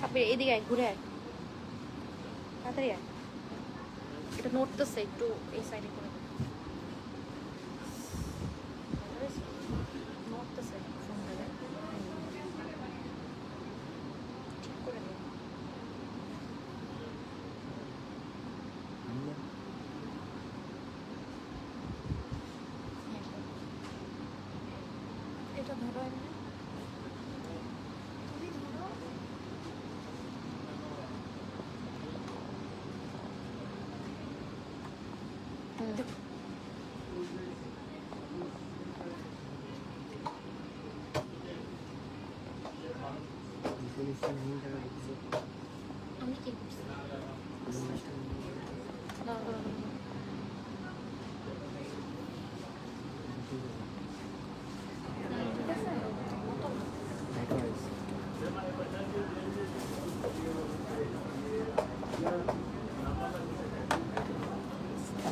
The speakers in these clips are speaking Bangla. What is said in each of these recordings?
সাব্বির এদিকে আয়, ঘুরে আয়, তাড়াতাড়ি আয়। এটা নড়তেছে, একটু এই সাইডে করে দে। নড়তেছে ফোনটা, ঠিক করে দে। এটা ধরো এমনি। আমি কি করছি? দাঁড়া, দাঁড়া, দাঁড়া। ঠিক আছে?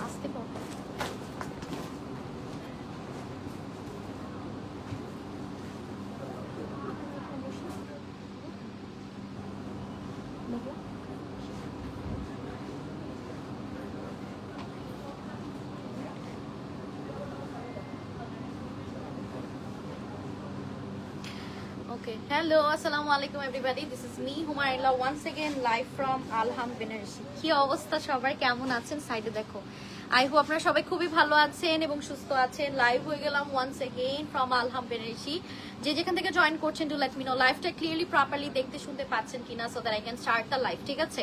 আসতে পারো। Okay, hello, assalamu alaikum everybody. This is me, Humaira, once again live from Alham Benaressi. কি অবস্থা সবার, কেমন আছেন? সাইডে দেখো। আই হোপ আপনারা সবাই খুবই ভালো আছেন এবং সুস্থ আছেন। লাইভ হয়ে গেলাম once again from Alham Benaressi. যে যেখান থেকে জয়েন করছেন টু লেট মি নো লাইভটা ক্লিয়ারলি প্রপারলি দেখতে শুনতে পাচ্ছেন কিনা, so that I can start the live. ঠিক আছে?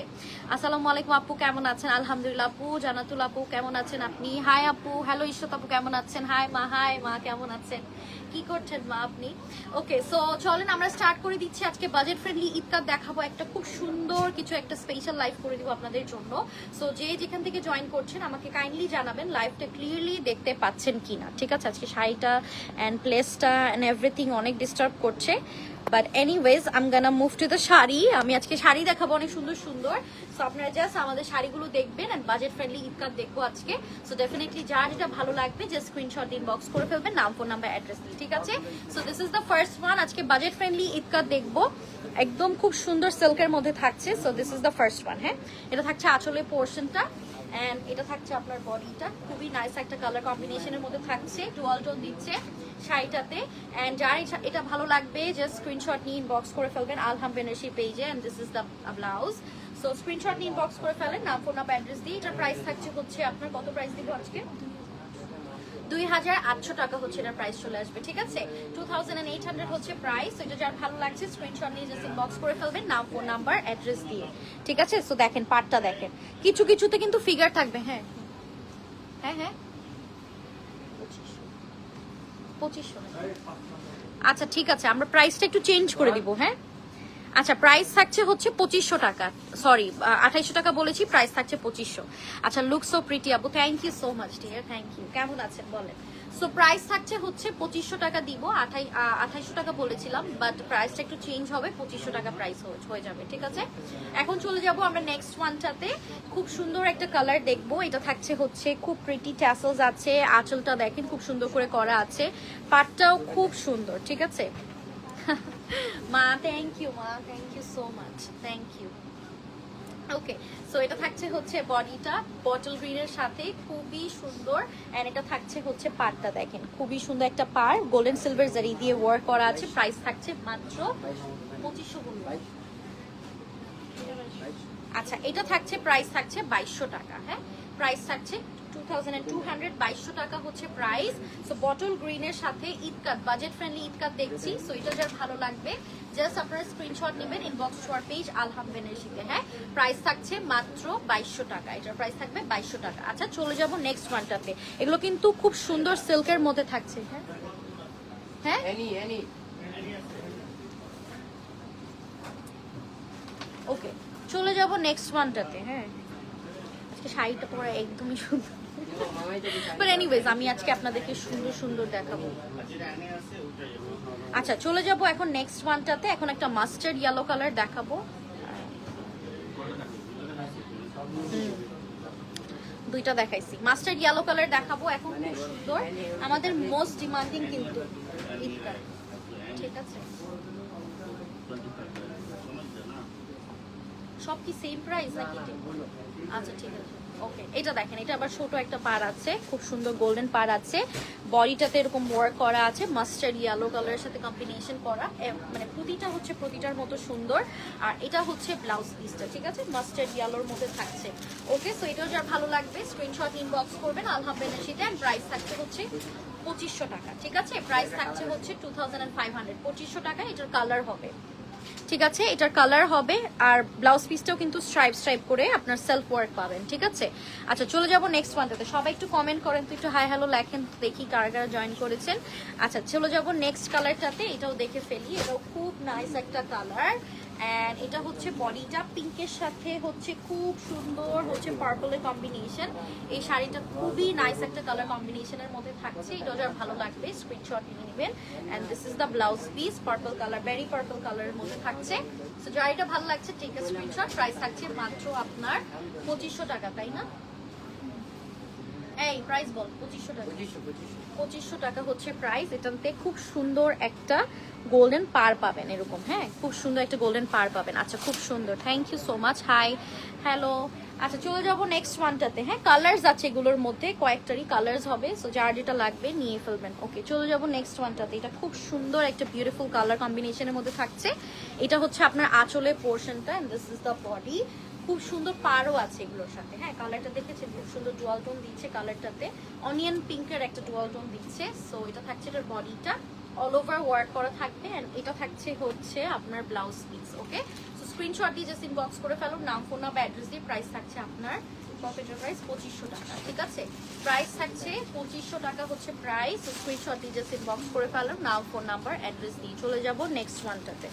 আসসালামু আলাইকুম আপু, কেমন আছেন? আলহামদুলিল্লাহ আপু। জানাতুল আপু কেমন আছেন আপনি? হাই আপু। হ্যালো ইশরাত আপু কেমন আছেন? হাই মা কেমন আছেন? কি করছেন মা আপনি? ওকে, সো চলেন আমরা স্টার্ট করে দিচ্ছি। আজকে বাজেট ফ্রেন্ডলি ঈদ কার্ড দেখাবো, একটা খুব সুন্দর কিছু, একটা স্পেশাল লাইভ করে দিব আপনাদের জন্য। সো যে যেখান থেকে জয়েন করছেন আমাকে কাইন্ডলি জানাবেন লাইভটা ক্লিয়ারলি দেখতে পাচ্ছেন কিনা। ঠিক আছে? আজকে শাড়িটা অ্যান্ড প্লেসটা অ্যান্ড এভরিথিং অনেক ডিস্টার্ব করছে, but anyways I am gonna move to the sari. আমি আজকে শাড়ি দেখাবো অনেক সুন্দর সুন্দর। সো আপনারা জাস্ট আমাদের শাড়িগুলো দেখবেন and budget friendly Eid card দেখবো আজকে। সো ডেফিনেটলি যার যেটা ভালো লাগবে জাস্ট স্ক্রিনশট ইনবক্স করে ফেলবেন, নাম, ফোন নাম্বার, অ্যাড্রেস দিয়ে। ঠিক আছে? So this is the first one. আজকে বাজেট ফ্রেন্ডলি ঈদ কার্ড দেখবো, একদম খুব সুন্দর সিল্কের মধ্যে থাকছে। So this is the first one. হ্যাঁ, এটা থাকছে আঁচলের পোর্শনটা অ্যান্ড এটা থাকছে আপনার বডিটা। খুবই নাইস একটা কালার কম্বিনেশনের মধ্যে থাকছে, ডুয়াল টোন দিচ্ছে শাড়িটাতে। অ্যান্ড যার এটা ভালো লাগবে জাস্ট স্ক্রিনশট নিয়ে ইনবক্স করে ফেলবেন আলহাম বেনারসি পেজে। And this is the blouse. So screenshot নিয়ে ইনবক্স করে ফেলেন, নাম, ফোন নাম্বার, অ্যাড্রেস দিয়ে। এটার প্রাইস থাকছে হচ্ছে আপনার, কত প্রাইস দিব আজকে? 2800 টাকা হচ্ছে এটার প্রাইস চলে আসবে। ঠিক আছে? 2800 হচ্ছে প্রাইস। এটা যার ভালো লাগছে স্ক্রিনশট নিয়ে জাস্ট ইনবক্স করে ফেলবেন, নাম, ফোন নাম্বার, অ্যাড্রেস দিয়ে। ঠিক আছে? সো দেখেন পার্টটা দেখেন, কিছু কিছুতে কিন্তু ফিগার থাকবে। হ্যাঁ হ্যাঁ হ্যাঁ, 2500। আচ্ছা ঠিক আছে, আমরা প্রাইসটা একটু চেঞ্জ করে দিব। হ্যাঁ, আচ্ছা প্রাইস থাকছে হচ্ছে 2500 টাকা, সরি 2800 টাকা বলেছি, প্রাইস থাকছে 2500। আচ্ছা, লুক সো প্রিটি আপু, thank you so much dear, thank you. কেমন আছেন বলেন? সো প্রাইস থাকছে হচ্ছে 2500 টাকা দিব, 2800 টাকা বলেছিলাম, বাট প্রাইসটা একটু চেঞ্জ হবে, 2500 টাকা প্রাইস হয়ে যাবে। ঠিক আছে? এখন চলে যাব আমরা নেক্সট ওয়ানটাতে। খুব সুন্দর একটা কালার দেখবো। এটা থাকছে হচ্ছে খুব প্রিটি ট্যাসেলস আছে, আঁচলটা দেখেন খুব সুন্দর করে করা আছে, পাটটাও খুব সুন্দর। ঠিক আছে মা, থ্যাংক ইউ মা, thank you so much, thank you. Okay, so এটা থাকছে হচ্ছে বডিটা বটল গ্রিনের সাথে, খুবই সুন্দর। এন্ড এটা থাকছে হচ্ছে পাড়টা দেখেন, খুবই সুন্দর একটা পাড়, গোল্ডেন সিলভার জারি দিয়ে ওয়ার্ক করা আছে। প্রাইস থাকছে মাত্র 2500। আচ্ছা, এটা থাকছে প্রাইস থাকছে 2200 টাকা। হ্যাঁ, প্রাইস থাকছে 2200, 2200 টাকা হচ্ছে প্রাইস। সো বটল গ্রিনের সাথে ঈদ কাট, বাজেট ফ্রেন্ডলি ঈদ কাট দেখছি। সো এটা যার ভালো লাগবে জাস্ট আপনারা স্ক্রিনশট নেবেন, ইনবক্স টু আওয়ার পেজ আলহাম বেনারসিতে। হ্যাঁ, প্রাইস থাকছে মাত্র 2200 টাকা, এটার প্রাইস থাকবে 2200 টাকা। আচ্ছা, চলে যাব নেক্সট ওয়ানটাতে। এগুলো কিন্তু খুব সুন্দর সিল্কের মধ্যে থাকছে। হ্যাঁ হ্যাঁ, ওকে, চলে যাব নেক্সট ওয়ানটাতে। হ্যাঁ, আজকে শাড়িটা পরা একদমই সুন্দর, বাট এনিওয়েজ আমি আজকে আপনাদেরকে সুন্দর সুন্দর দেখাবো। আচ্ছা, চলে যাব এখন নেক্সট ওয়ানটাতে। এখন একটা মাস্টার্ড ইয়েলো কালার দেখাবো, দুইটা দেখাইছি, মাস্টার্ড ইয়েলো কালার দেখাবো এখন, খুব সুন্দর, আমাদের মোস্ট ডিমান্ডিং কিন্তু ঈদ কালার। ঠিক আছে, সব কি সেম প্রাইস নাকি? আচ্ছা ঠিক আছে, ওকে। এটা দেখেন, এটা আবার ছোট একটা পার আছে, খুব সুন্দর গোল্ডেন পার আছে, বডিটাতে এরকম ওয়ার্ক করা আছে, মাস্টার্ড ইয়েলো কালারের সাথে কম্বিনেশন করা, মানে প্রতিটা হচ্ছে প্রতিটার মতো সুন্দর। আর এটা হচ্ছে ব্লাউজ পিসটা, ঠিক আছে, মাস্টার্ড ইয়েলোর মধ্যে থাকছে। ওকে, সো এটাও যার ভালো লাগবে স্ক্রিনশট ইনবক্স করবেন আলহাম বেনারসিতে। এন্ড প্রাইস থাকছে হচ্ছে 2500 টাকা, ঠিক আছে, প্রাইস থাকছে হচ্ছে 2500, 2500 টাকা। এটার কালার হবে, ঠিক আছে, এটার কালার হবে। আর ব্লাউজ পিসটাও কিন্তু স্ট্রাইপ করে আপনার সেলফ ওয়ার্ক পাবেন, ঠিক আছে। আচ্ছা চলে যাবো নেক্সট ওয়ানটাতে। সবাই একটু কমেন্ট করেন তো, একটু হাই হ্যালো লেখেন, দেখি কারা কারা জয়েন করেছেন। আচ্ছা চলে যাবো নেক্সট কালারটাতে, এটাও দেখে ফেলি। এটাও খুব নাইস একটা কালার। অ্যান্ড এটা হচ্ছে বডিটা পিঙ্কের সাথে হচ্ছে খুব সুন্দর হচ্ছে পার্পলের কম্বিনেশন। এই শাড়িটা খুবই নাইস একটা কালার কম্বিনেশনের মধ্যে থাকছে। এটা যার ভালো লাগবে স্ক্রিনশট নিয়ে নেবেন। And this is the blouse piece, purple colour, berry purple কালারের মধ্যে থাকছে। সো যার এটা ভালো লাগছে টেক আ স্ক্রিনশট। প্রাইস থাকছে মাত্র আপনার 2500 টাকা, তাই না? এই প্রাইস বল, 2500 টাকা। 2500 টাকা হচ্ছে প্রাইস। এটাতে খুব সুন্দর একটা গোল্ডেন পার পাবেন এরকম, হ্যাঁ, খুব সুন্দর একটা গোল্ডেন পার পাবেন। আচ্ছা খুব সুন্দর, thank you so much, hi hello. আচ্ছা চলে যাবো নেক্সট ওয়ানটাতে। হ্যাঁ, কালার্স আছে এগুলোর মধ্যে, কয়েকটারই কালার্স হবে, সো যার যেটা লাগবে নিয়ে ফেলবেন। ওকে চলে যাবো নেক্সট ওয়ানটাতে। এটা খুব সুন্দর একটা বিউটিফুল কালার কম্বিনেশনের মধ্যে থাকছে। এটা হচ্ছে আপনার আঁচলের পোর্শনটা, and this is the body. খুব সুন্দর পারও আছে এগুলোর সাথে, হ্যাঁ, কালারটা দেখেছেন, খুব সুন্দর ডুয়াল টোন দিচ্ছে কালারটাতে, অনিয়ন পিঙ্কের একটা ডুয়াল টোন দিচ্ছে। সো এটা থাকছে এটার বডিটা, অল ওভার ওয়ার্ক করা থাকবে। এন্ড এটা থাকছে হচ্ছে আপনার ব্লাউজ পিস। ওকে, সো স্ক্রিনশট দিয়ে জাস্ট ইনবক্স করে ফেলুন, নাম ফোন নাম্বার অ্যাড্রেস দিয়ে। প্রাইস থাকছে আপনার পকেটের প্রাইস 2500 টাকা, ঠিক আছে, প্রাইস থাকছে 2500 টাকা হচ্ছে প্রাইস। স্ক্রিনশট দিয়ে জাস্ট ইনবক্স করে ফেলুন, নাম ফোন নাম্বার অ্যাড্রেস দিয়ে। চলে যাব নেক্সট ওয়ানটাতে,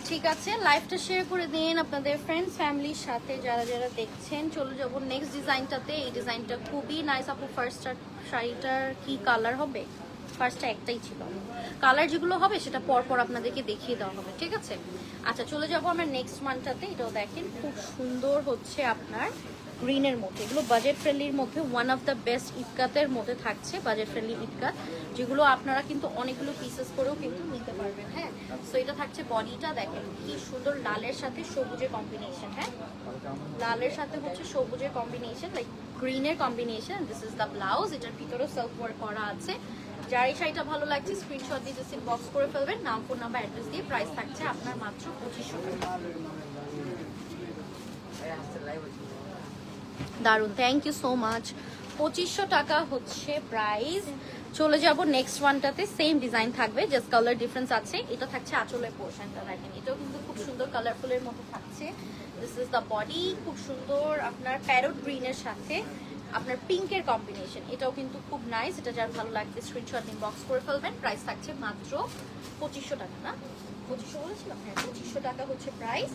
ঠিক আছে। লাইভটা শেয়ার করে দিন আপনাদের ফ্রেন্ডস ফ্যামিলির সাথে যারা যারা দেখছেন। চলে যাবো নেক্সট ডিজাইনটাতে। এই ডিজাইনটা খুবই নাইস আপু। ফার্স্ট শাড়িটার কি কালার হবে? ফার্স্টটা একটাই ছিল, কালার যেগুলো হবে সেটা পরপর আপনাদেরকে দেখিয়ে দেওয়া হবে, ঠিক আছে। আচ্ছা চলে যাবো আমরা নেক্সট মান্থটাতে। এটাও দেখেন খুব সুন্দর হচ্ছে আপনার গ্রিনের মধ্যে, এগুলো বাজেট ফ্রেন্ডলির মধ্যে ওয়ান অফ দ্য বেস্ট ইটকাতের মধ্যে থাকছে, বাজেট ফ্রেন্ডলি ইটকাত, যেগুলো আপনারা কিন্তু অনেকগুলো পিসেস করেও কিন্তু নিতে পারবেন। হ্যাঁ, সো এটা থাকছে বডিটা, দেখেন কি সুন্দর লালের সাথে সবুজের কম্বিনেশন। হ্যাঁ, লালের সাথে হচ্ছে সবুজের কম্বিনেশন, লাইক গ্রিনের combination. This is the blouse, এটার ভিতরেও সেলফ ওয়ার্ক করা আছে। যার এই শাড়িটা ভালো লাগছে স্ক্রিনশট দিয়ে জাস্ট ইনবক্স করে ফেলবেন, নাম ফোন নাম্বার অ্যাড্রেস দিয়ে। প্রাইস থাকছে আপনার মাত্র 2500 টাকা। দারুন, থ্যাংক ইউ সো মাচ। 2500 টাকা হচ্ছে প্রাইস। চলে যাব নেক্সট ওয়ানটাতে। সেম ডিজাইন থাকবে, জাস্ট কালার ডিফারেন্স আছে। এটা থাকছে আঁচলের পোর্শনটা, দেখেন এটাও কিন্তু খুব সুন্দর কালারফুলের মধ্যে থাকছে। দিস ইজ দ্য বডি, খুব সুন্দর আপনার প্যারট গ্রিনের সাথে আপনার পিঙ্কের কম্বিনেশন। এটাও কিন্তু খুব নাইস। এটা যার ভালো লাগবে স্ক্রিনশট ইনবক্স করে ফেলবেন। প্রাইস থাকছে মাত্র 2500 টাকা, না 2500 বলেছিলাম? হ্যাঁ, 2500 টাকা হচ্ছে price.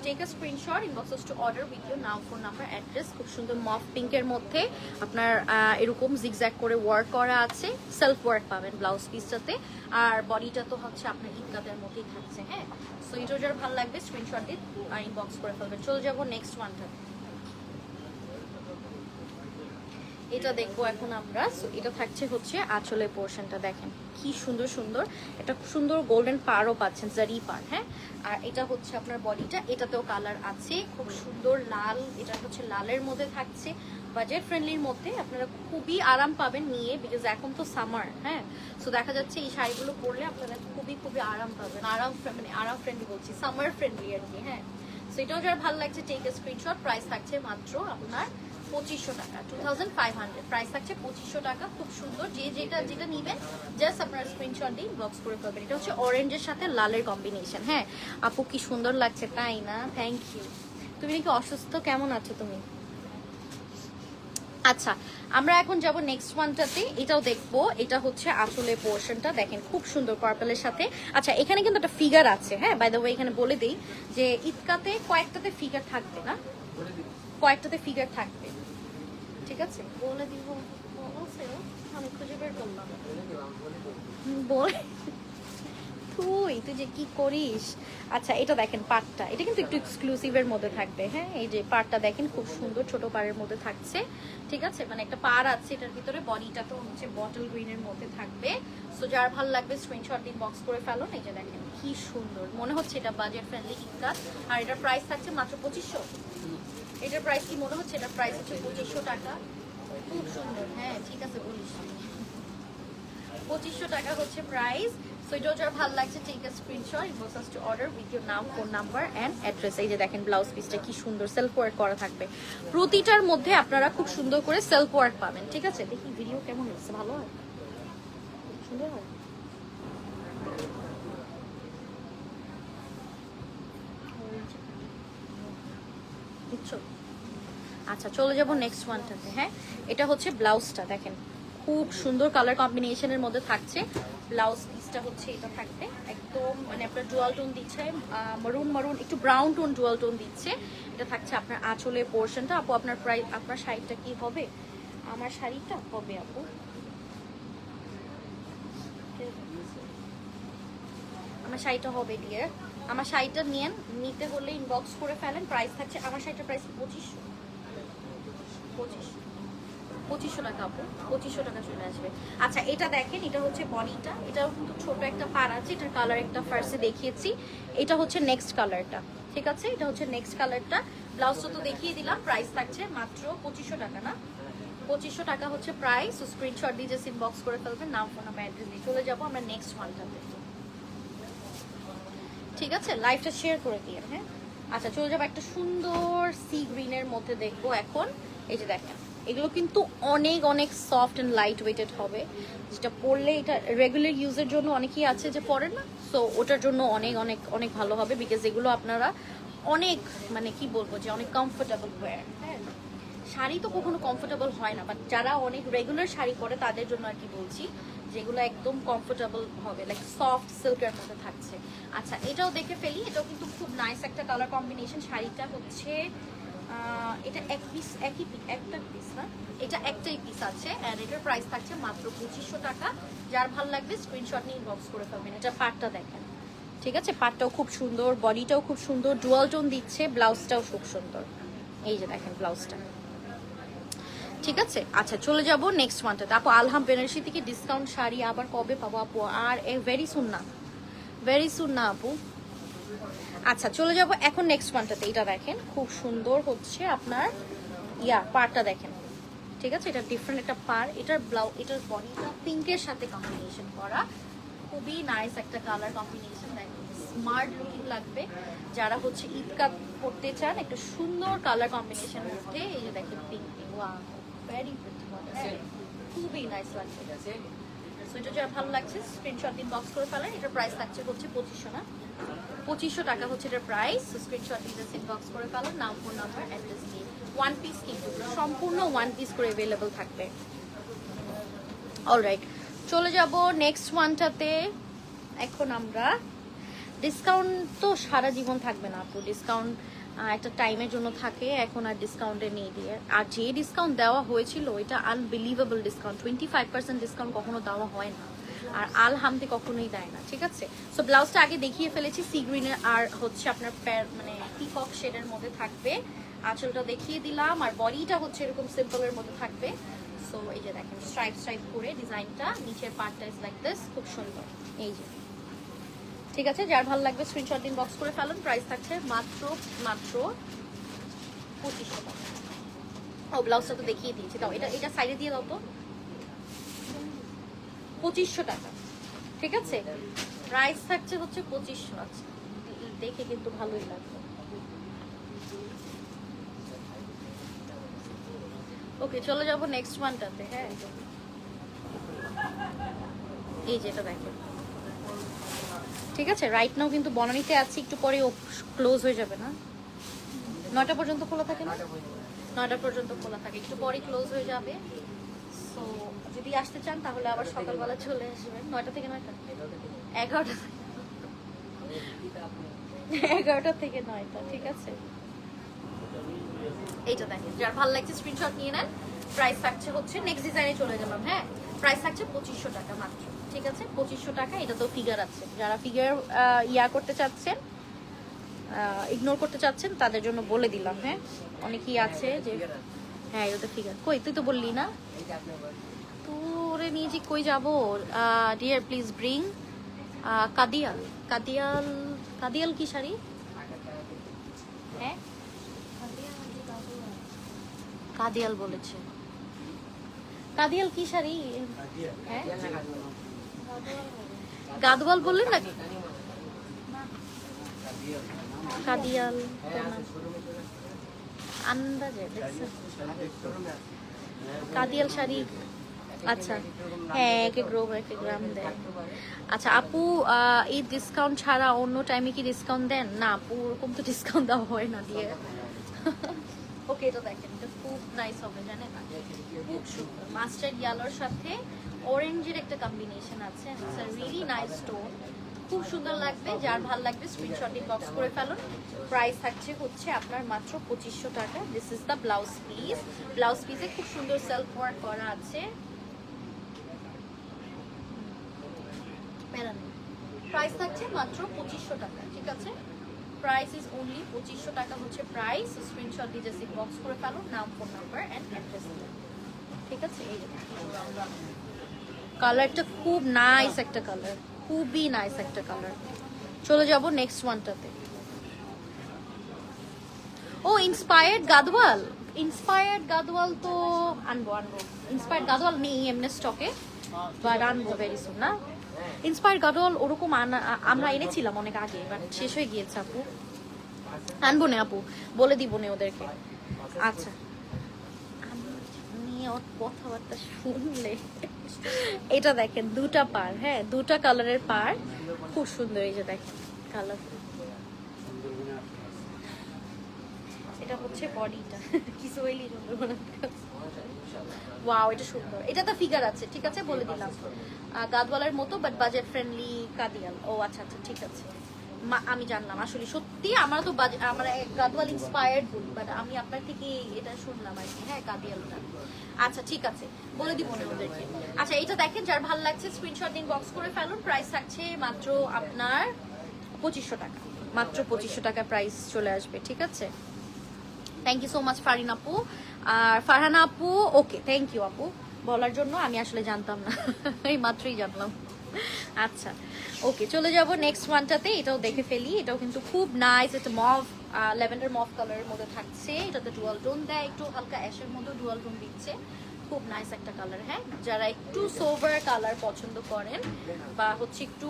Take a screenshot, inbox to order with your নাম ফোন নাম্বার অ্যাড্রেস। খুব সুন্দর মফ পিঙ্কের মধ্যে আপনার এরকম জিগজ্যাগ করে ওয়ার্ক করা আছে, সেলফ ওয়ার্ক পাবেন ব্লাউজ পিসটাতে। আর বডিটা তো হচ্ছে আপনার ইটকাতের মধ্যেই থাকছে। হ্যাঁ, সো এটা যার ভালো লাগবে স্ক্রিনশট দিয়ে ইনবক্স করে ফেলবেন। চলে যাবো নেক্সট ওয়ানটা, এটা দেখবো এখন আমরা। সো এটা থাকছে হচ্ছে আঁচলের পোর্শনটা, দেখেন কি সুন্দর সুন্দর, এটা সুন্দর গোল্ডেন পারও পাচ্ছেন, জারি পার। হ্যাঁ, আর এটা হচ্ছে আপনার বডিটা, এটাতেও কালার আছে, খুব সুন্দর লাল, এটা হচ্ছে লালের মধ্যে থাকছে। বাজেট ফ্রেন্ডলির মধ্যে আপনারা খুবই আরাম পাবেন নিয়ে, বিকজ এখন তো সামার। হ্যাঁ, সো দেখা যাচ্ছে এই শাড়িগুলো পরলে আপনারা খুবই খুবই আরাম পাবেন। মানে আরাম ফ্রেন্ডলি বলছি, সামার ফ্রেন্ডলি আর কি। হ্যাঁ, সো এটাও যারা ভালো লাগছে টেক এ স্ক্রিনশট। প্রাইস থাকছে মাত্র আপনার 2500 টাকা, 2500। প্রাইস থাকছে 2500 টাকা। খুব সুন্দর, যে যেটা যেটা নিবেন জাস্ট আপনার স্ক্রিনশট দিয়ে ইনবক্স করে ফেলবেন। এটা হচ্ছে অরেঞ্জের সাথে লালের কম্বিনেশন। হ্যাঁ আপু, কি সুন্দর লাগছে তাই না? Thank you. তুমি নাকি অসুস্থ, কেমন আছো তুমি? আচ্ছা, আমরা এখন যাব নেক্সট ওয়ানটাতে। এটাও দেখবো, এটা হচ্ছে আসলে পোর্শনটা, দেখেন খুব সুন্দর পার্পলের সাথে। আচ্ছা, এখানে কিন্তু একটা ফিগার আছে। হ্যাঁ, বাই দ্য ওয়ে এখানে বলে দিই যে ইটকাতে কয়েকটাতে ফিগার থাকবে না, কয়েকটাতে ফিগার থাকবে, ঠিক আছে, বলে দিব। আমি খুঁজে বের করলাম, বলে তুই যে কি করিস। আচ্ছা এটা দেখেন পাড়টা, এটা কিন্তু একটু এক্সক্লুসিভের মধ্যে থাকবে। হ্যাঁ এই যে পাড়টা দেখেন খুব সুন্দর, ছোট পাড়ের মধ্যে থাকছে। ঠিক আছে, মানে একটা পাড় আছে এটার ভিতরে, বডিটা তো হচ্ছে বটল গ্রিনের মধ্যে থাকবে। সো যার ভালো লাগবে স্ক্রিনশট দিন, বক্স করে ফেলো। এই যে দেখেন কি সুন্দর, মনে হচ্ছে এটা বাজেট ফ্রেন্ডলি ইনকাট। আর এটার প্রাইস থাকছে মাত্র 2500। এটার প্রাইস কি মনে হচ্ছে? এটার প্রাইস হচ্ছে 2500 টাকা। খুব সুন্দর। হ্যাঁ ঠিক আছে বলিস, 2500 টাকা হচ্ছে প্রাইস। সো এটা যার ভালো লাগছে take a screenshot, inbox us to order with your নাম, ফোন নাম্বার এন্ড অ্যাড্রেস। এই যে দেখেন ব্লাউজ পিসটা কি সুন্দর সেলফ ওয়ার্ক করা থাকবে। প্রতিটার মধ্যে আপনারা খুব সুন্দর করে সেলফ ওয়ার্ক পাবেন। ঠিক আছে, দেখি ভিডিও কেমন হচ্ছে, ভালো হয়, সুন্দর হয়। বুঝছো? আচ্ছা চলে যাব নেক্সট ওয়ানটাতে। হ্যাঁ এটা হচ্ছে ব্লাউজটা দেখেন, খুব সুন্দর কালার কম্বিনেশনের মধ্যে থাকছে। ব্লাউজ পিসটা হচ্ছে এটা থাকবে একদম, মানে আপনার ডুয়াল টোন দিচ্ছে, মারুন মারুন একটু ব্রাউন টোন ডুয়াল টোন দিচ্ছে। এটা থাকছে আপনার আঁচলের পোর্শনটা। আপু আপনার প্রাইস, আপনার শাড়িটা কি হবে? আমার শাড়িটা হবে আপু, আমার শাড়িটা হবে ডিয়ার। আমার শাড়িটা নিয়েন, নিতে হলে ইনবক্স করে ফেলেন। প্রাইস থাকছে আমার শাড়িটার প্রাইস 2500। 2500 টাকা আপু, 2500 টাকা চলে আসবে। আচ্ছা এটা দেখেন, এটা হচ্ছে বডিটা, এটাও কিন্তু ছোট একটা পার আছে। এটার কালার একটা ফার্স্টে দেখিয়েছি, এটা হচ্ছে নেক্সট কালারটা। ঠিক আছে, এটা হচ্ছে নেক্সট কালারটা। ব্লাউজটা তো দেখিয়ে দিলাম। প্রাইস থাকছে মাত্র 2500 টাকা না, 2500 টাকা হচ্ছে প্রাইস। স্ক্রিনশট দিয়ে জাস্ট ইনবক্স করে ফেলবেন, নাম ফোন নাম্বার অ্যাড্রেস দিয়ে। চলে যাবো আমরা নেক্সট ওয়ানটাতে। ঠিক আছে, লাইভটা শেয়ার করে দিয়ে। হ্যাঁ আচ্ছা চলে যাবো একটা সুন্দর সি গ্রিনের মধ্যে দেখবো এখন। এই যে দেখেন এগুলো কিন্তু অনেক অনেক সফট অ্যান্ড লাইট ওয়েটেড হবে, যেটা পরলে এটা রেগুলার ইউজের জন্য অনেকেই আছে যে পরেন না, সো ওটার জন্য অনেক অনেক অনেক ভালো হবে। বিকজ এগুলো আপনারা অনেক, মানে কি বলবো, যে অনেক কমফোর্টেবল ওয়্যার। হ্যাঁ শাড়ি তো কখনো কমফোর্টেবল হয় না, বাট যারা অনেক রেগুলার শাড়ি পরে তাদের জন্য আর কি বলছি, যেগুলো একদম কমফোর্টেবল হবে, লাইক সফট সিল্কের মধ্যে থাকছে। আচ্ছা এটাও দেখে ফেলি, এটাও কিন্তু খুব নাইস একটা কালার কম্বিনেশন। শাড়িটা হচ্ছে এটা এক পিস, একটা পিস না, এটা একটাই পিস আছে। আর এটার প্রাইস থাকছে মাত্র 2500 টাকা। যার ভালো লাগবে স্ক্রিনশট নিয়ে ইনবক্স করে ফেলবেন। এটা পাটটা দেখেন, ঠিক আছে, পাটটাও খুব সুন্দর, বডিটাও খুব সুন্দর, ডুয়াল টোন দিচ্ছে, ব্লাউজটাও খুব সুন্দর। এই যে দেখেন ব্লাউজটা। ঠিক আছে, আচ্ছা চলে যাব নেক্সট ওয়ানটাতে। আপু আলহাম বেনারসি থেকে ডিসকাউন্ট শাড়ি আবার কবে পাবো আপু? আর ভেরি সুন না, ভেরি সুন না আপু। আচ্ছা চলে যাব এখন নেক্সট ওয়ানটাতে। এটা দেখেন খুব সুন্দর হচ্ছে আপনার পাড়টা দেখেন। ঠিক আছে, এটা ডিফারেন্ট একটা পাড়। এটার এটার বডিটা পিঙ্কের সাথে কম্বিনেশন করা, খুবই নাইস একটা কালার কম্বিনেশন। দেখেন স্মার্ট লুকিং লাগবে যারা হচ্ছে ঈদ কাপ করতে চান, একটা সুন্দর কালার কম্বিনেশন মধ্যে। এই যে দেখেন পিঙ্ক, ওয়াও ভেরি প্রিটি, খুবই নাইস লাগছে। সো এটা যারা ভালো লাগছে স্ক্রিনশট দিন, বক্স করে ফেলেন। এটার প্রাইস থাকছে হচ্ছে 2500 না, 2500 টাকা হচ্ছে এটার প্রাইস। স্ক্রিনশট দিয়ে জাস্ট ইনবক্স করে ফেলেন, নাম ফোন নাম্বার অ্যাড্রেস দিয়ে। ওয়ান পিস কিন্তু সম্পূর্ণ ওয়ান পিস করে অ্যাভেলেবল থাকবে। অলরাইট চলে যাব নেক্সট ওয়ানটাতে। এখন আমরা ডিসকাউন্ট তো সারা জীবন থাকবে না আপু, ডিসকাউন্ট একটা টাইমের জন্য থাকে, এখন আর ডিসকাউন্টে নেই দিয়ে। আর যে ডিসকাউন্ট দেওয়া হয়েছিল এটা আনবিলিভেবল ডিসকাউন্ট, 25% ডিসকাউন্ট কখনো দেওয়া হয় না, আর আলহামতে কখনোই দেয় না। ঠিক আছে, সো ব্লাউজটা আগে দেখিয়ে ফেলেছি সি গ্রিনের, আর হচ্ছে আপনার মানে পিকক শেডের মধ্যে থাকবে। আঁচলটা দেখিয়ে দিলাম, আর বডিটা হচ্ছে এরকম সিম্পলের মধ্যে থাকবে। সো এই যে দেখেন স্ট্রাইপ স্ট্রাইপ করে ডিজাইনটা, নিচের পার্টটা ইজ লাইক দিস, খুব সুন্দর। এই যে ঠিক আছে, যার ভালো লাগবে স্ক্রিনশট দিন, বক্স করে ফেলুন। প্রাইস থাকছে মাত্র 2500 টাকা। ও ব্লাউজটা তো দেখিয়ে দিয়েছি, দাও এটা সাইডে দিয়ে দাও তো। 2500 টাকা, ঠিক আছে, প্রাইস থাকছে হচ্ছে 2500। আচ্ছা দেখে কিন্তু ভালোই লাগবে। ওকে চলে যাবো নেক্সট ওয়ানটাতে। হ্যাঁ এই যেটা দেখেন, ঠিক আছে, রাইট নাও কিন্তু বনানীতে আছি, একটু পরে ও ক্লোজ হয়ে যাবে না, 9টা পর্যন্ত খোলা থাকে না, 9টা পর্যন্ত খোলা থাকে, একটু পরে ক্লোজ হয়ে যাবে। সো যদি আসতে চান তাহলে আবার সকালবেলা চলে আসবেন, 9টা থেকে 9টা, 11টা থেকে 9টা। ঠিক আছে, এইটা দেখেন, যার ভালো লাগছে স্ক্রিনশট নিয়ে নেন। প্রাইস থাকছে হচ্ছে নেক্সট ডিজাইনে চলে গেলাম। হ্যাঁ প্রাইস থাকছে 2500 টাকা মাত্র। ঠিক আছে 2500 টাকা। এটা তো ফিগার আছে, যারা ফিগার ইয়া করতে চাচ্ছেন, ইগনোর করতে চাচ্ছেন তাদের জন্য বলে দিলাম। হ্যাঁ, অনেকেই আছে যে হ্যাঁ এটা তো ফিগার। কই তুই তো বললি না, তোরে নিয়ে যে কই যাবো। Dear please bring Kadiyal. Kadiyal, Kadiyal কি শাড়ি? হ্যাঁ কাদিয়াল বলেছে। কাদিয়াল কি শাড়ি? হ্যাঁ গাদওয়াল বললেন না? কাদিয়াল আন্দাজে দেখছেন কাদিয়াল শাড়ি। আচ্ছা হ্যাঁ, এক এক গ্রাম দেয়। আচ্ছা আপু, এই ডিসকাউন্ট ছাড়া অন্য টাইমে কি ডিসকাউন্ট দেন? না আপু, ওরকম তো ডিসকাউন্ট দেওয়া হয় না দিয়ে। ওকে, এটা দেখেন, এটা খুব নাইস হবে জানেন, খুব সুন্দর। মাস্টার্ড ইয়েলোর সাথে অরেঞ্জের একটা কম্বিনেশন আছে, it's a really nice stone, খুব সুন্দর লাগবে। যার ভালো লাগবে স্ক্রিনশট ইনবক্স করে ফেলুন। প্রাইস থাকছে হচ্ছে আপনার মাত্র 2500 টাকা। This is the blouse piece. Blouse পিসে খুব সুন্দর সেলফ ওয়ার্ক করা আছে। প্রাইস থাকছে মাত্র 2500 টাকা, ঠিক আছে? প্রাইস ইজ অনলি 2500 টাকা হচ্ছে প্রাইস। স্ক্রিনশট দিয়ে জাস্ট ইনবক্স করে ফেলুন, নাম, ফোন নাম্বার এন্ড অ্যাড্রেস, ঠিক আছে? এই কালারটা খুব নাইস একটা কালার, খুবই নাইস একটা কালার। চলে যাব নেক্সট ওয়ানটাতে। ও ইন্সপায়ার্ড গাদওয়াল, ইন্সপায়ার্ড গাদওয়াল তো আনবো। ইন্সপায়ার্ড গাদওয়াল নেই এমনি স্টকে, বাট আনবো ভেরি সুন। না ইন্সপায়ার্ড গাদওয়াল ওরকম আমরা এনেছিলাম অনেক আগে, বাট শেষ হয়ে গিয়েছে আপু। আনবো না আপু, বলে দিব না ওদেরকে। আচ্ছা ওর কথাবার্তা শুনলে। এটা দেখেন দুটা পার, হ্যাঁ দুটা কালারের পার, খুব সুন্দর। এই যে দেখেন কালার, এটা হচ্ছে বডিটা কিছু হইলি সুন্দর। ওয়াও এটা সুন্দর, এটা তো ফিগার আছে, ঠিক আছে বলে দিলাম। গাদওয়ালের মতো বাট বাজেট ফ্রেন্ডলি কাদিয়াল। ও আচ্ছা আচ্ছা ঠিক আছে, আমি জানলাম আসলে সত্যি। আমরা তো আমরা গাদওয়াল ইন্সপায়ার্ড বলি, বাট আমি আপনার থেকে এটা শুনলাম আর কি। হ্যাঁ কাদিয়ালটা, আচ্ছা ঠিক আছে বলে দিব না ওদেরকে। আচ্ছা এটা দেখেন, যার ভালো লাগছে স্ক্রিনশট দিন, বক্স করে ফেলুন। প্রাইস থাকছে মাত্র আপনার 2500 টাকা, মাত্র 2500 টাকা প্রাইস চলে আসবে, ঠিক আছে? Thank you so much Farin আপু আর ফারহানা আপু। ওকে থ্যাংক ইউ আপু বলার জন্য, আমি আসলে জানতাম না, এই মাত্রই জানলাম। আচ্ছা ওকে, চলে যাব নেক্সট ওয়ানটাতে। এটাও দেখে ফেলি, এটাও কিন্তু খুব নাইস। এটা মভ, ল্যাভেন্ডার মভ কালারের মধ্যে থাকছে। এটাতে ডুয়াল টোন দেয়, একটু হালকা অ্যাশের মধ্যে ডুয়াল টোন দিচ্ছে, খুব নাইস একটা কালার। হ্যাঁ যারা একটু সোভার কালার পছন্দ করেন বা হচ্ছে একটু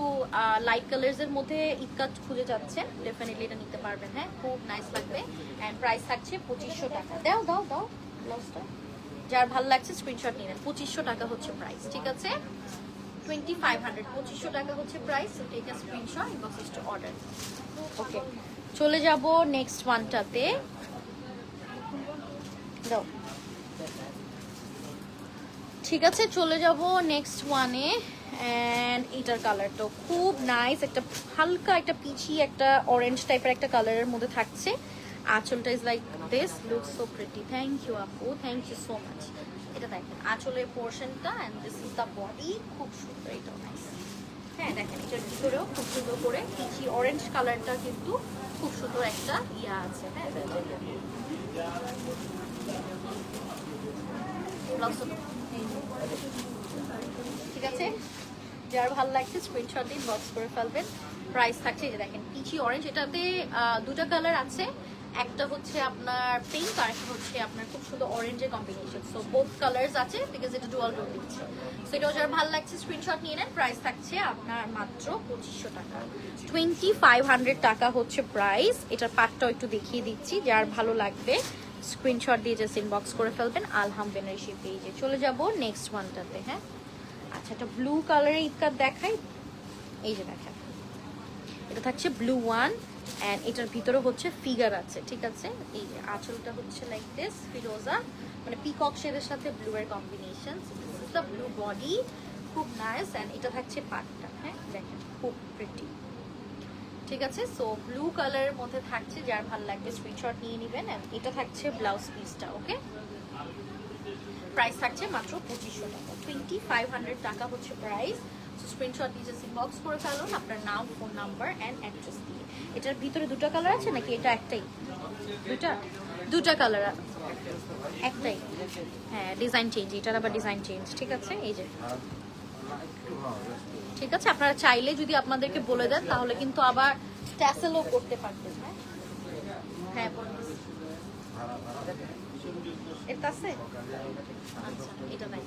লাইট কালার্সের মধ্যে ইটকাট খুঁজে যাচ্ছেন, ডেফিনেটলি এটা নিতে পারবেন। হ্যাঁ খুব নাইস লাগবে। অ্যান্ড প্রাইস থাকছে 2500 টাকা। দাও দাও দাও লসটা, যার ভালো লাগছে স্ক্রিনশট নিলেন। 2500 টাকা হচ্ছে প্রাইস, ঠিক আছে? 2500, 2500 টাকা হচ্ছে price. Take a screenshot, inbox to order. Okay চলে যাব নেক্সট ওয়ানটাতে। দাও, ঠিক আছে চলে যাব নেক্সট ওয়ানে। অ্যান্ড এটার কালারটাও খুব নাইস, একটা হালকা একটা পিচি একটা অরেঞ্জ টাইপের একটা কালারের মধ্যে থাকছে। আঁচলটা is like this, looks so pretty. Thank you আপু, থ্যাংক ইউ সো মাচ। এটা দেখেন আঁচলের পোর্শনটা, and this is the body, খুব সুন্দর। এটাও নাইস। হ্যাঁ দেখেন এটার ভিতরেও খুব সুন্দর করে পিচি অরেঞ্জ কালারটা কিন্তু খুব সুন্দর একটা ইয়া আছে। হ্যাঁ ঠিক আছে, যার ভালো লাগছে স্ক্রিনশট দিন, বক্স করে ফেলবেন। প্রাইস থাকছে যে দেখেন পিচি অরেঞ্জ, এটাতে দুটা কালার আছে, একটা হচ্ছে আপনার পিঙ্ক আর একটা হচ্ছে আপনার খুব সুন্দর অরেঞ্জের কম্বিনেশন। সো বোথ কালার্স আছে বিকজ এটা ডুয়াল টোন দিচ্ছে। সো এটাও যার ভালো লাগছে স্ক্রিনশট নিয়ে নেন। প্রাইস থাকছে আপনার মাত্র 2500 টাকা, 2500 টাকা হচ্ছে প্রাইস। এটার পাটটাও একটু দেখিয়ে দিচ্ছি, যার ভালো লাগবে স্ক্রিনশট দিয়ে জাস্ট ইনবক্স করে ফেলবেন আলহাম বেনারসি পেজে। চলে যাব নেক্সট ওয়ানটাতে। হ্যাঁ আচ্ছা এটা ব্লু কালারের ইটকাট দেখাই। এই যে দেখেন এটা থাকছে ব্লু ওয়ান, অ্যান্ড এটার ভিতরে হচ্ছে ফিগার আছে, ঠিক আছে? এই যে আঁচলটা হচ্ছে লাইক দিস ফিরোজা, মানে পিকক শেডের সাথে ব্লু এর combination. This is the blue body, খুব নাইস। অ্যান্ড এটা থাকছে পাটটা, হ্যাঁ দেখেন খুব প্রিটি, ঠিক আছে? সো ব্লু কালারের মধ্যে থাকছে, যার ভালো লাগবে স্ক্রিনশট নিয়ে নেবেন। অ্যান্ড এটা থাকছে ব্লাউজ পিসটা। ওকে প্রাইস থাকছে মাত্র 2500 টাকা, 2500 টাকা হচ্ছে প্রাইস। স্ক্রিনশট দিয়ে জাস্ট ইনবক্স করে ফেলুন আপনার নাম, ফোন নাম্বার অ্যান্ড অ্যাড্রেস দিয়ে। এটার ভিতরে দুটো কালার আছে নাকি এটা একটাই? দুটা কালার, একটাই। হ্যাঁ, ডিজাইন চেঞ্জ, এটার আবার ডিজাইন চেঞ্জ। ঠিক আছে, এই যে ঠিক আছে, আপনারা চাইলে যদি আপনাদেরকে বলে দেন তাহলে কিন্তু আবার ট্যাসেলও করতে পারবেন। হ্যাঁ এটা আছে, আচ্ছা এটা নাই,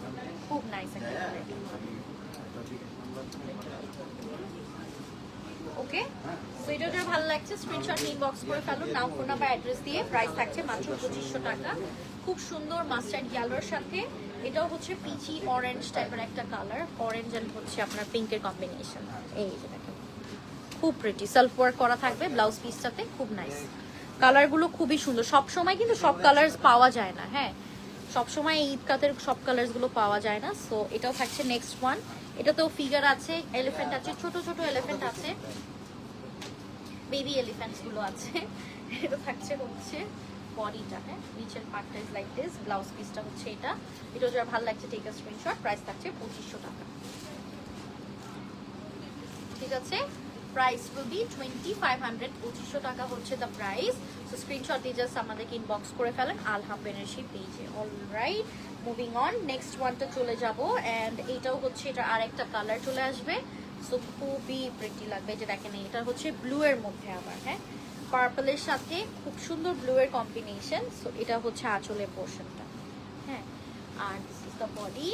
খুব নাইস একটা। ওকে, সো এটা যার ভালো লাগছে স্ক্রিনশট ইনবক্স করে ফেলুন নাম, ফোন নাম্বার, অ্যাড্রেস দিয়ে। প্রাইস থাকছে মাত্র 2500 টাকা। খুব সুন্দর মাস্টার্ড ইয়েলোর সাথে, এটাও হচ্ছে পিচি অরেঞ্জ টাইপের একটা কালার, অরেঞ্জ এন্ড হচ্ছে আপনার পিঙ্কের কম্বিনেশন। এই যে দেখেন, খুব প্রিটি, সেলফ ওয়ার্ক করা থাকবে ব্লাউজ পিসটাতে, খুব নাইস। কালারগুলো খুবই সুন্দর। সব সময় কিন্তু সব কালার পাওয়া যায় না, হ্যাঁ সবসময় ঈদ কাতের সব কালারসগুলো পাওয়া যায় না। সো এটাও থাকছে নেক্সট ওয়ান। এটাতেও ফিগার আছে, এলিফ্যান্ট আছে, ছোট ছোট এলিফ্যান্ট আছে, বেবি এলিফ্যান্টস গুলো আছে। এটা থাকছে হচ্ছে বডিটা, হ্যাঁ নিচের পার্টটা ইজ লাইক দিস, ব্লাউজ পিসটা হচ্ছে এটা। এটা যারা ভালো লাগছে টেক আ স্ক্রিনশট। প্রাইস থাকছে 2500 টাকা। ঠিক আছে, প্রাইস উইল বি 2500, 2500 টাকা হচ্ছে দ্য প্রাইস। সো স্ক্রিনশট দিয়ে জাস্ট আমাদেরকে ইনবক্স করে ফেলেন আলহাম বেনারসি পেজে। অলরাইট, মুভিং অন, নেক্সট ওয়ানটা চলে যাব। অ্যান্ড এইটাও হচ্ছে, এটা আরেকটা কালার চলে আসবে। সো খুবই প্রিটি লাগবে। যে দেখেন এটা হচ্ছে ব্লু এর মধ্যে আবার, হ্যাঁ পার্পলের সাথে খুব সুন্দর ব্লু এর কম্বিনেশন। সো এটা হচ্ছে আঁচলের পোর্শনটা, হ্যাঁ আর দিস ইজ দ্য বডি,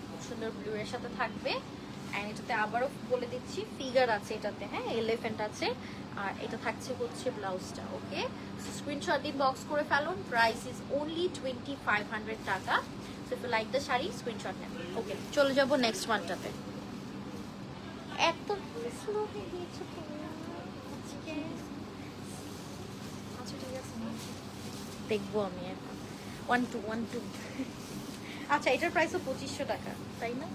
খুব সুন্দর ব্লু এর সাথে থাকবে। অ্যান্ড এটাতে আবারও বলে দিচ্ছি ফিগার আছে এটাতে, হ্যাঁ এলিফ্যান্ট আছে। আর এটা থাকছে হচ্ছে ব্লাউজটা। ওকে, স্ক্রিনশট ইনবক্স করে ফেলুন। প্রাইস ইজ অনলি 2500 টাকা। So if you like the sari screenshot নেন। ওকে, চলে যাব নেক্সট ওয়ানটাতে। এত স্লো হয়ে গিয়েছে আজকে। আচ্ছা ঠিক আছে, দেখবো আমি এখন। 1212। আচ্ছা, এটার প্রাইসও 2500 টাকা, তাই না?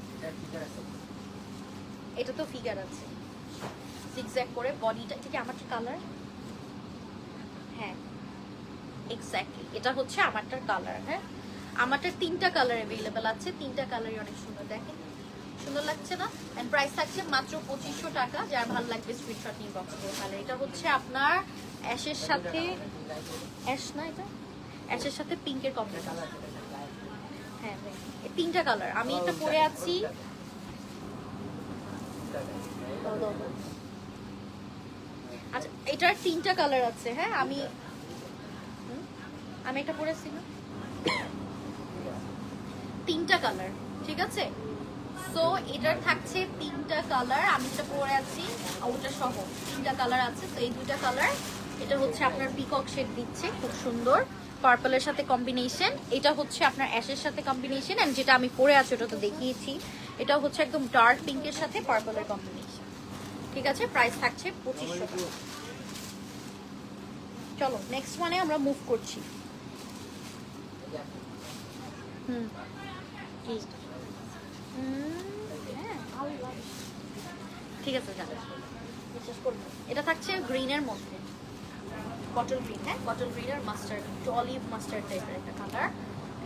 এটা তো ফিগার আছে জিগজ্যাগ করে, বডিটা ঠিক আমারটা কালার, হ্যাঁ এক্স্যাক্টলি এটা হচ্ছে আমারটার কালার। হ্যাঁ আমারটার 3টা কালার অ্যাভেলেবেল আছে, 3টা কালারই অনেক সুন্দর, দেখেন সুন্দর লাগছে না? এন্ড প্রাইস থাকছে মাত্র 2500 টাকা। যার ভালো লাগবে স্ক্রিনশট নিয়ে বক্স করে ফেলে। এটা হচ্ছে আপনার অ্যাশের সাথে, অ্যাশ না এটা, অ্যাশের সাথে পিঙ্কের কম্বিনেশন। হ্যাঁ এই 3টা কালার আমি এটা পরে আছি। আচ্ছা এটার 3টা কালার আছে, হ্যাঁ আমি এটা পরেছি না, 3টা কালার, ঠিক আছে। সো এটার থাকছে 3টা কালার, আমি যেটা পরে আছি ওটা সহ 3টা কালার আছে। তো এই 2টা কালার, এটা হচ্ছে আপনার পিকক শেড দিচ্ছে, খুব সুন্দর পার্পলের সাথে কম্বিনেশন। এটা হচ্ছে আপনার অ্যাশের সাথে কম্বিনেশন। এন্ড যেটা আমি পরে আছি ওটা তো দেখিয়েছি, এটা হচ্ছে একদম ডার্ক পিঙ্কের সাথে পার্পলের কম্বিনেশন। ঠিক আছে, প্রাইস থাকছে 2500 টাকা। চলো নেক্সট ওয়ানে আমরা মুভ করছি। ঠিক আছে, যাবে বিশ্বাস করবো। এটা থাকছে গ্রিনের মধ্যে, বটল গ্রিন, হ্যাঁ বটল গ্রিন আর মাস্টার্ড, একটু অলিভ মাস্টার্ড টাইপের একটা colour.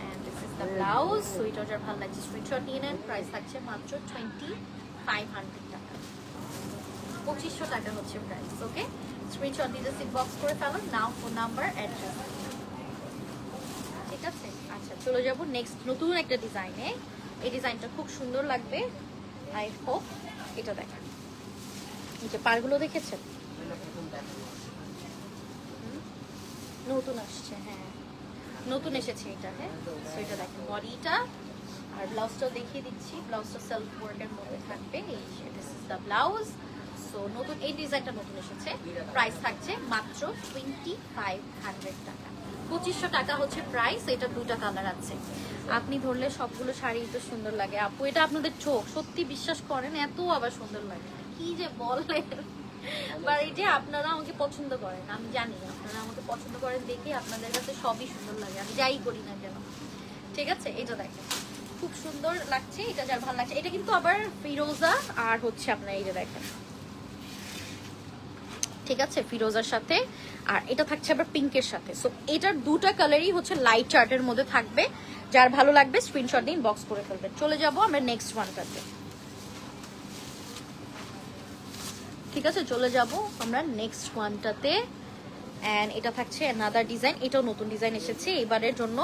And this is the blouse. So এটা যার ভালো লাগছে স্ক্রিনশট নিয়ে নেন। প্রাইস থাকছে মাত্র 2500 টাকা, 2500 টাকা হচ্ছে প্রাইস। ওকে, স্ক্রিনশট দিয়ে জাস্ট ইনবক্স করে ফেলুন নাম, ফোন নাম্বার, অ্যাড্রেস। ঠিক আছে, আচ্ছা চলে যাব নেক্সট নতুন একটা ডিজাইনে। এই ডিজাইনটা খুব সুন্দর লাগবে, আই হোপ। এটা দেখেন, এই যে পাড়গুলো দেখেছেন, নতুন আসছে, হ্যাঁ নতুন এসেছে এটা। হ্যাঁ সো এটা দেখেন বডিটা, আর ব্লাউজটাও দেখিয়ে দিচ্ছি। ব্লাউজটা সেলফ ওয়ার্কের মধ্যে থাকবে। এই যে this is the blouse. So নতুন এই ডিজাইনটা নতুন এসেছে। প্রাইস থাকছে মাত্র 2500 টাকা, 2500 টাকা হচ্ছে প্রাইস। এটা 2টা কালার আছে, আপনি ধরলে সবগুলো শাড়ি তো সুন্দর লাগে আপু। এটা আপনাদের চোখ, সত্যি বিশ্বাস করেন এত আবার সুন্দর লাগে, কি যে বলে। বাট এটা আপনারা আমাকে পছন্দ করেন, আমি জানি আপনারা আমাকে পছন্দ করেন দেখে আপনাদের কাছে সবই সুন্দর লাগে, আমি যাই করি না কেন। ঠিক আছে, এটা দেখেন খুব সুন্দর লাগছে। এটা যার ভালো লাগছে, এটা কিন্তু আবার ফিরোজা আর হচ্ছে আপনার এই যে দেখেন, ঠিক আছে ফিরোজার সাথে, আর এটা থাকছে আবার পিঙ্কের সাথে। সো এটার 2টা কালারই হচ্ছে লাইট চার্টের মধ্যে থাকবে। যার ভালো লাগবে স্ক্রিনশট দিন, বক্স করে ফেলবেন। চলে যাব আমরা নেক্সট ওয়ানটাতে। ঠিক আছে, চলে যাব আমরা নেক্সট ওয়ানটাতে। অ্যান্ড এটা থাকছে অ্যানাদার ডিজাইন, এটাও নতুন ডিজাইন এসেছে এবারের জন্য।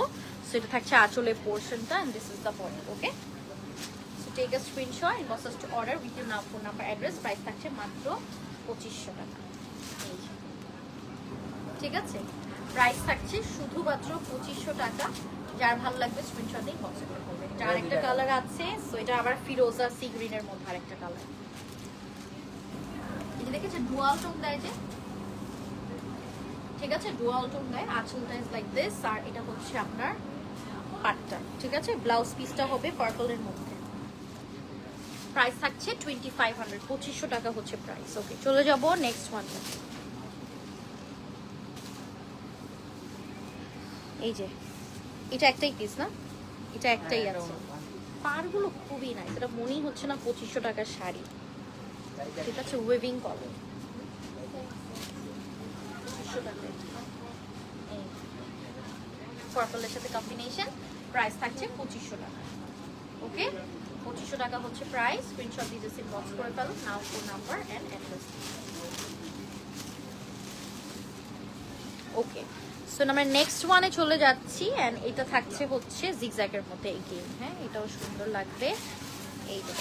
সো এটা থাকছে আঁচলের পোর্শনটা and this is the body. Okay, so take a screenshot, inbox us to order with your নাম, ফোন নাম্বার, অ্যাড্রেস। প্রাইস থাকছে মাত্র 2500 টাকা। ঠিক আছে, প্রাইস থাকছে শুধুমাত্র 2500 টাকা। যার ভালো লাগবে স্ক্রিনশট দিয়ে ইনবক্স করে করবে। এটা আরেকটা কালার আছে, সো এটা আবার ফিরোজা সি গ্রিনের মধ্যে আরেকটা কালার। এটা দেখেছে ডুয়াল টোন দেয় যে, ঠিক আছে, ডুয়াল টোন দেয়। আঁচলটা ইজ লাইক দিস, আর এটা হচ্ছে আপনার পাটটা। ঠিক আছে, ব্লাউজ পিসটা হবে পার্পলের মধ্যে। প্রাইস থাকছে 2500, 2500 টাকা হচ্ছে প্রাইস। ওকে, চলে যাব নেক্সট ওয়ানটা। এই যে এটা একটাই পিস না, এটা একটাই আছে। পারগুলো খুবই নাই, এটা মনেই হচ্ছে না 2500 টাকার শাড়ি। ঠিক আছে, ওয়েভিং কলর 2500 টাকায়, পার্পলের সাথে কম্বিনেশন। প্রাইস থাকছে 2500 টাকা। ওকে, 2500 টাকা হচ্ছে প্রাইস। স্ক্রিনশট দিয়ে জাস্ট ইনবক্স করে ফেলো, নাও, phone number and address. Okay, so আমরা নেক্সট ওয়ানে চলে যাচ্ছি। এন্ড এটা থাকছে হচ্ছে জিগজ্যাগের মধ্যে এই গেম। হ্যাঁ, এটাও সুন্দর লাগবে। এই তো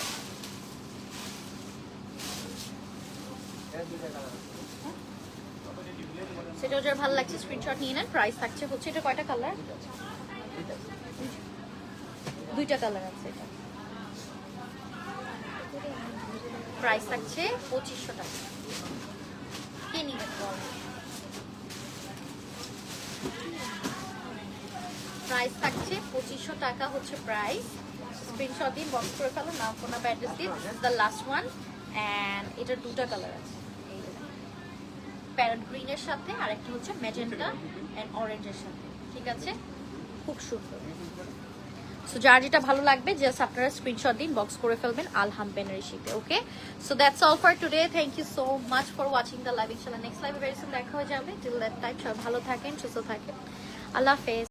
সেটাও যার ভালো লাগছে স্ক্রিনশট নিয়ে নেন। প্রাইস থাকছে হচ্ছে, এটা কয়টা কালার? দুইটা কালার আছে এটা। প্রাইস থাকছে 2500 টাকা। কে নিবেন বল? প্রাইস থাকছে 2500 টাকা হচ্ছে প্রাইস। স্ক্রিনশট দিন, বক্স করে ফেলো, নাম, ফোন নাম্বার, অ্যাড্রেস দিন। This is the last one. And এটার দুটো কালার আছে, এই যে প্যারট গ্রিনের সাথে আর একটা হচ্ছে ম্যাজেন্টা অ্যান্ড অরেঞ্জের সাথে। ঠিক আছে, খুব সুন্দর। সো যার যেটা ভালো লাগবে জাস্ট আপনারা স্ক্রিনশট দিন, বক্স করে ফেলবেন আলহাম বেনারসিতে। Okay, so that's all for today. Thank you so much for watching the live. ইনশাআল্লাহ নেক্সট লাইভে ভেরি সুন দেখা হয়ে যাবে। টিল দ্যাট টাইম সবাই ভালো থাকেন, সুস্থ থাকেন। আল্লাহ হাফেজ।